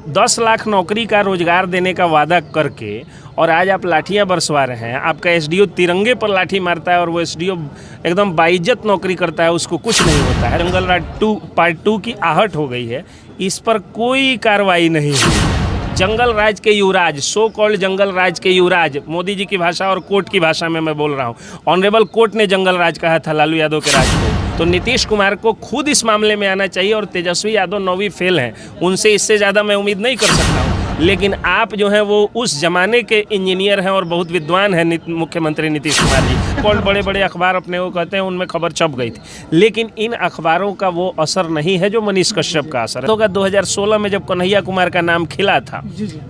10 लाख नौकरी का रोजगार देने का वादा करके और आज आप लाठियां बरसवा रहे हैं। आपका एसडीओ तिरंगे पर लाठी मारता है और वो एसडीओ एकदम बाइज्जत नौकरी करता है, उसको कुछ नहीं होता है। जंगल राज 2 पार्ट 2 की आहट हो गई है, इस पर कोई कार्रवाई नहीं हुई। जंगल राज के युवराज, सो कॉल्ड जंगल राज के युवराज, मोदी जी की भाषा और कोर्ट की भाषा में मैं बोल रहा हूँ, ऑनरेबल कोर्ट ने जंगल राज कहा था लालू यादव के राज को। तो नीतीश कुमार को खुद इस मामले में आना चाहिए और तेजस्वी यादव 9वीं फेल हैं, उनसे इससे ज़्यादा मैं उम्मीद नहीं कर सकता हूँ। लेकिन आप जो हैं वो उस ज़माने के इंजीनियर हैं और बहुत विद्वान हैं मुख्यमंत्री नीतीश कुमार जी। कॉल बड़े बड़े अखबार अपने को कहते हैं, उनमें खबर छप गई थी, लेकिन इन अखबारों का वो असर नहीं है जो मनीष कश्यप का असर है। 2016 में जब कन्हैया कुमार का नाम खिला था,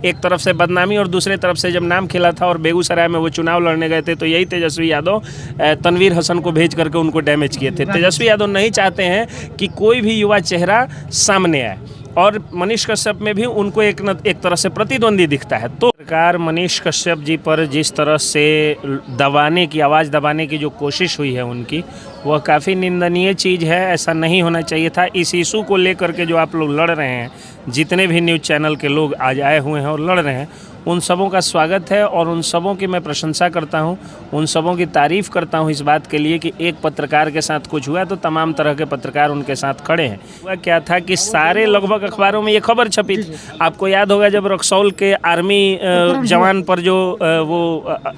एक तरफ से बदनामी और दूसरे तरफ से जब नाम खिला था और बेगूसराय में वो चुनाव लड़ने गए थे, तो यही तेजस्वी यादव तनवीर हसन को भेज करके उनको डैमेज किए थे। तेजस्वी यादव नहीं चाहते हैं कि कोई भी युवा चेहरा सामने आए और मनीष कश्यप में भी उनको एक तरह से प्रतिद्वंदी दिखता है। तो सरकार मनीष कश्यप जी पर जिस तरह से दबाने की, आवाज़ दबाने की जो कोशिश हुई है उनकी, वह काफ़ी निंदनीय चीज़ है। ऐसा नहीं होना चाहिए था। इस इशू को लेकर के जो आप लोग लड़ रहे हैं, जितने भी न्यूज़ चैनल के लोग आज आए हुए हैं और लड़ रहे हैं, उन सबों का स्वागत है और उन सबों की मैं प्रशंसा करता हूं, उन सबों की तारीफ़ करता हूं इस बात के लिए कि एक पत्रकार के साथ कुछ हुआ तो तमाम तरह के पत्रकार उनके साथ खड़े हैं। हुआ क्या था कि सारे लगभग अखबारों में ये खबर छपी थी। आपको याद होगा जब रक्सौल के आर्मी जवान पर जो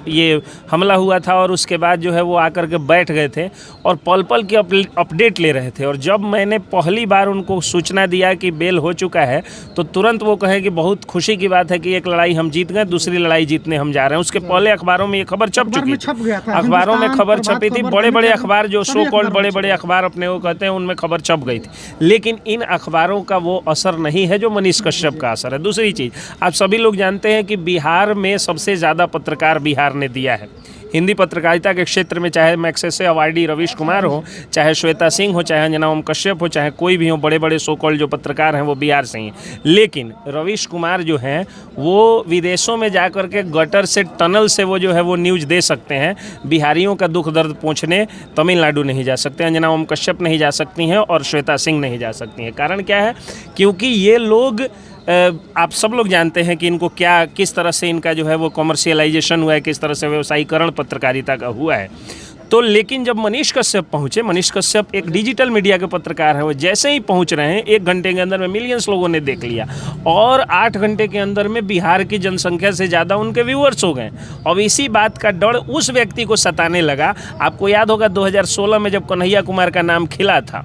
ये हमला हुआ था और उसके बाद जो है वो आकर के बैठ गए थे और पल पल की अपडेट ले रहे थे। और जब मैंने पहली बार उनको सूचना दिया कि बेल हो चुका है, तो तुरंत वो कहे कि बहुत खुशी की बात है कि एक लड़ाई हम जीत गए, दूसरी लड़ाई जीतने हम जा रहे हैं। उसके पहले अखबारों में ये खबर छप चुकी थी, अखबारों में खबर छपी थी। बड़े बड़े अखबार जो सो कॉल्ड बड़े बड़े अखबार अपने को कहते हैं, उनमें खबर छप गई थी, लेकिन इन अखबारों का वो असर नहीं है जो मनीष कश्यप का असर है। दूसरी चीज़, आप सभी लोग जानते हैं कि बिहार में सबसे ज़्यादा पत्रकार बिहार ने दिया है। हिंदी पत्रकारिता के क्षेत्र में चाहे मैग्सेसे अवार्डी रवीश कुमार हो, चाहे श्वेता सिंह हो, चाहे अंजना ओम कश्यप हो, चाहे कोई भी हो, बड़े बड़े सो कॉल्ड जो पत्रकार हैं वो बिहार से ही हैं। लेकिन रवीश कुमार जो हैं वो विदेशों में जा कर के गटर से, टनल से वो जो है वो न्यूज़ दे सकते हैं। बिहारियों का दुख दर्द पूछने तमिलनाडु नहीं जा सकते, अंजना ओम कश्यप नहीं जा सकती हैं और श्वेता सिंह नहीं जा सकती हैं। कारण क्या है? क्योंकि ये लोग, आप सब लोग जानते हैं कि इनको किस तरह से इनका जो है वो कॉमर्शियलाइजेशन हुआ है, किस तरह से व्यवसायीकरण पत्रकारिता का हुआ है। तो लेकिन जब मनीष कश्यप पहुँचे, मनीष कश्यप एक डिजिटल मीडिया के पत्रकार हैं, वो जैसे ही पहुँच रहे हैं 1 घंटे के अंदर में मिलियंस लोगों ने देख लिया और 8 घंटे के अंदर में बिहार की जनसंख्या से ज़्यादा उनके व्यूअर्स हो गए। अब इसी बात का डर उस व्यक्ति को सताने लगा। आपको याद होगा 2016 में जब कन्हैया कुमार का नाम खिला था,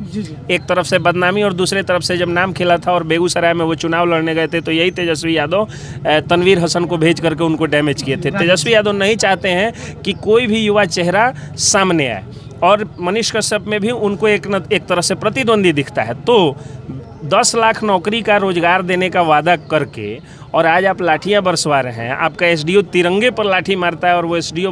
एक तरफ से बदनामी और दूसरे तरफ से जब नाम खिला था और बेगूसराय में वो चुनाव लड़ने गए थे, तो यही तेजस्वी यादव तनवीर हसन को भेज करके उनको डैमेज किए थे। तेजस्वी यादव नहीं चाहते हैं कि कोई भी युवा चेहरा सामने आए और मनीष कश्यप में भी उनको एक तरह से प्रतिद्वंदी दिखता है। तो 10 लाख नौकरी का रोजगार देने का वादा करके और आज आप लाठियां बरसवा रहे हैं। आपका एसडीओ तिरंगे पर लाठी मारता है और वो एसडीओ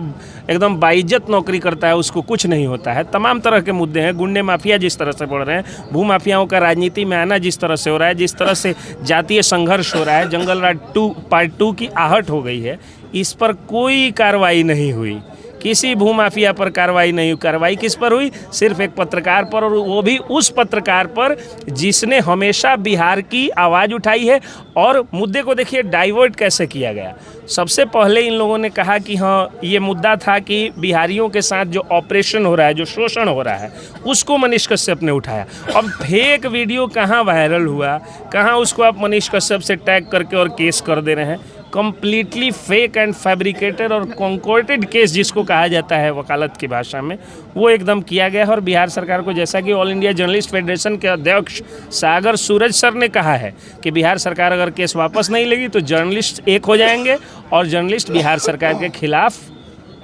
एकदम बाइज्जत नौकरी करता है, उसको कुछ नहीं होता है। तमाम तरह के मुद्दे हैं। गुंडे माफिया जिस तरह से बढ़ रहे हैं, भू माफियाओं का राजनीति में आना जिस तरह से हो रहा है, जिस तरह से जातीय संघर्ष हो रहा है, जंगल राज 2 पार्ट 2 की आहट हो गई है, इस पर कोई कार्रवाई नहीं हुई। किसी भूमाफिया पर कार्रवाई नहीं हुई। कार्रवाई किस पर हुई? सिर्फ एक पत्रकार पर, और वो भी उस पत्रकार पर जिसने हमेशा बिहार की आवाज़ उठाई है। और मुद्दे को देखिए डाइवर्ट कैसे किया गया। सबसे पहले इन लोगों ने कहा कि हाँ, ये मुद्दा था कि बिहारियों के साथ जो ऑपरेशन हो रहा है, जो शोषण हो रहा है, उसको मनीष कश्यप ने उठाया। अब फेक वीडियो कहाँ वायरल हुआ, कहाँ उसको आप मनीष कश्यप से टैग करके और केस कर दे रहे हैं। कम्प्लीटली फेक एंड फैब्रिकेटेड और कॉन्कोर्टेड केस जिसको कहा जाता है वकालत की भाषा में, वो एकदम किया गया है। और बिहार सरकार को, जैसा कि ऑल इंडिया जर्नलिस्ट फेडरेशन के अध्यक्ष सागर सूरज सर ने कहा है कि बिहार सरकार अगर केस वापस नहीं लेगी तो जर्नलिस्ट एक हो जाएंगे और जर्नलिस्ट बिहार सरकार के खिलाफ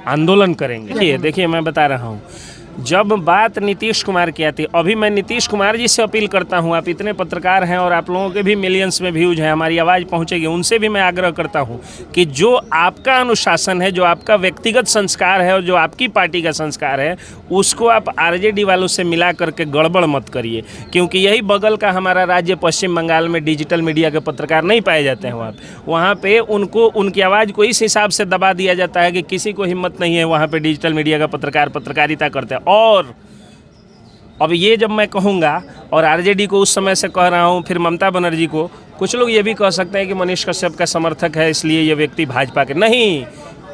आंदोलन करेंगे। देखिए मैं बता रहा हूँ, जब बात नीतीश कुमार की आती, अभी मैं नीतीश कुमार जी से अपील करता हूं, आप इतने पत्रकार हैं और आप लोगों के भी मिलियंस में व्यूज हैं, हमारी आवाज़ पहुंचेगी, उनसे भी मैं आग्रह करता हूं कि जो आपका अनुशासन है, जो आपका व्यक्तिगत संस्कार है और जो आपकी पार्टी का संस्कार है, उसको आप आरजेडी वालों से मिला करके गड़बड़ मत करिए। क्योंकि यही बगल का हमारा राज्य पश्चिम बंगाल में डिजिटल मीडिया के पत्रकार नहीं पाए जाते हैं। वहाँ पर उनको, उनकी आवाज़ को इस हिसाब से दबा दिया जाता है कि किसी को हिम्मत नहीं है वहाँ पर डिजिटल मीडिया का पत्रकार पत्रकारिता करते हैं। अब ये जब मैं कहूँगा और आरजेडी को उस समय से कह रहा हूँ, फिर ममता बनर्जी को, कुछ लोग ये भी कह सकते हैं कि मनीष कश्यप का समर्थक है इसलिए ये व्यक्ति भाजपा के नहीं।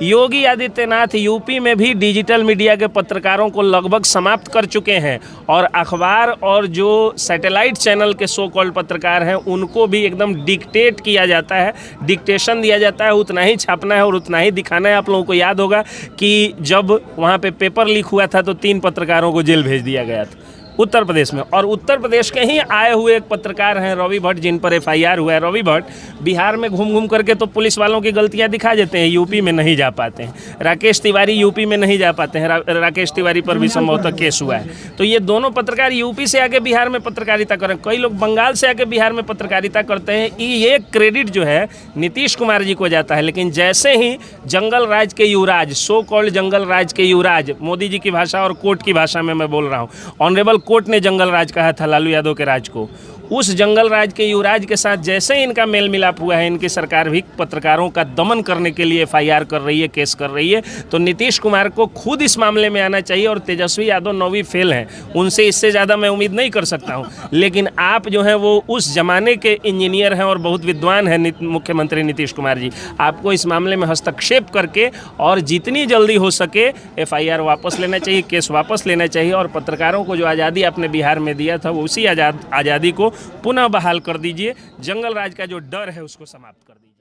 योगी आदित्यनाथ यूपी में भी डिजिटल मीडिया के पत्रकारों को लगभग समाप्त कर चुके हैं और अखबार और जो सैटेलाइट चैनल के सो कॉल्ड पत्रकार हैं उनको भी एकदम डिक्टेट किया जाता है, डिक्टेशन दिया जाता है, उतना ही छापना है और उतना ही दिखाना है। आप लोगों को याद होगा कि जब वहाँ पे पेपर लीक हुआ था तो 3 पत्रकारों को जेल भेज दिया गया था उत्तर प्रदेश में। और उत्तर प्रदेश के ही आए हुए एक पत्रकार हैं रवि भट्ट, जिन पर FIR हुआ है। रवि भट्ट बिहार में घूम घूम करके तो पुलिस वालों की गलतियां दिखा देते हैं, यूपी में नहीं जा पाते हैं। राकेश तिवारी यूपी में नहीं जा पाते हैं, राकेश तिवारी पर भी संभवतः केस हुआ है। तो ये दोनों पत्रकार यूपी से आके बिहार में पत्रकारिता करें, कई लोग बंगाल से आके बिहार में पत्रकारिता करते हैं। ये क्रेडिट जो है नीतीश कुमार जी को जाता है। लेकिन जैसे ही जंगल राज के युवराज, सो कॉल्ड जंगल राज के युवराज, मोदी जी की भाषा और कोर्ट की भाषा में मैं बोल रहा हूँ, ऑनरेबल कोर्ट ने जंगल राज कहा था लालू यादव के राज को, उस जंगल राज के युवराज के साथ जैसे ही इनका मेल मिलाप हुआ है, इनकी सरकार भी पत्रकारों का दमन करने के लिए FIR कर रही है, केस कर रही है। तो नीतीश कुमार को खुद इस मामले में आना चाहिए। और तेजस्वी यादव 9वीं फेल हैं, उनसे इससे ज़्यादा मैं उम्मीद नहीं कर सकता हूँ। लेकिन आप जो हैं वो उस जमाने के इंजीनियर हैं और बहुत विद्वान हैं मुख्यमंत्री नीतीश कुमार जी। आपको इस मामले में हस्तक्षेप करके और जितनी जल्दी हो सके FIR वापस लेना चाहिए, केस वापस लेना चाहिए और पत्रकारों को जो आज़ादी आपने बिहार में दिया था वो उसी आज़ादी को पुनः बहाल कर दीजिए। जंगल राज का जो डर है उसको समाप्त कर दीजिए।